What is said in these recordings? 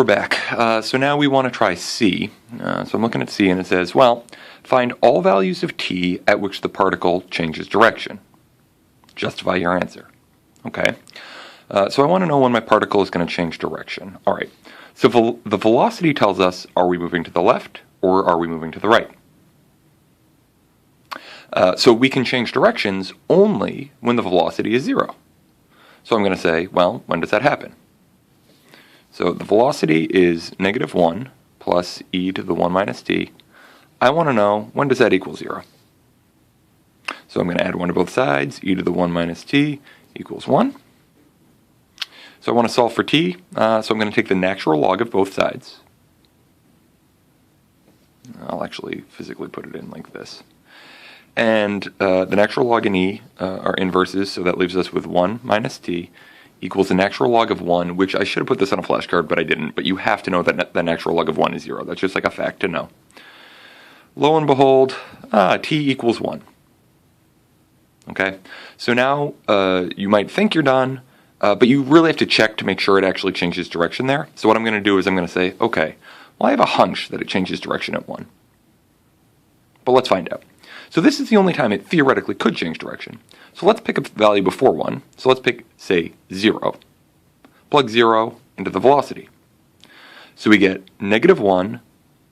We're back. So now we want to try C. So I'm looking at C and it says, well, find all values of t at which the particle changes direction. Justify your answer. Okay. So I want to know when my particle is going to change direction. All right. So the velocity tells us, are we moving to the left or are we moving to the right? So we can change directions only when the velocity is 0. So I'm going to say, well, when does that happen? So the velocity is -1 plus e to the 1 minus t. I want to know, when does that equal 0? So I'm going to add 1 to both sides. E to the 1 minus t equals 1. So I want to solve for t, so I'm going to take the natural log of both sides. I'll actually physically put it in like this. And the natural log and e are inverses, so that leaves us with 1 minus t equals the natural log of 1, which I should have put this on a flashcard, but I didn't. But you have to know that the natural log of 1 is 0. That's just like a fact to know. Lo and behold, t equals 1. Okay, so now you might think you're done, but you really have to check to make sure it actually changes direction there. So what I'm going to do is I'm going to say, okay, well, I have a hunch that it changes direction at 1. But let's find out. So this is the only time it theoretically could change direction. So let's pick a value before 1. So let's pick, say, 0. Plug 0 into the velocity. So we get -1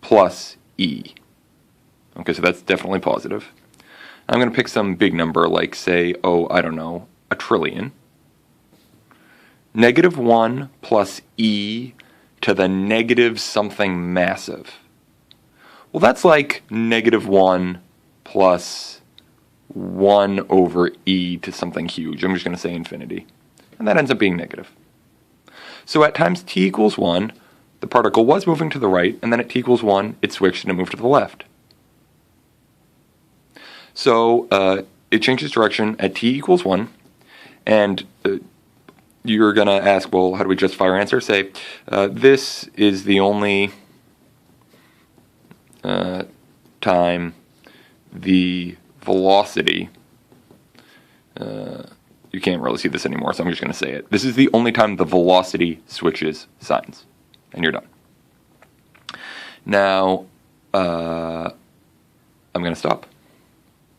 plus e. Okay, so that's definitely positive. I'm going to pick some big number like, say, I don't know, 1 trillion. -1 plus e to the negative something massive. Well, that's like -1 plus 1 over e to something huge. I'm just going to say infinity. And that ends up being negative. So at times t equals 1, the particle was moving to the right, and then at t equals 1, it switched and it moved to the left. So it changes direction at t equals 1, and you're going to ask, well, how do we justify our answer? Say, this is the only time the velocity, you can't really see this anymore, so I'm just going to say it. This is the only time the velocity switches signs, and you're done. Now, I'm going to stop.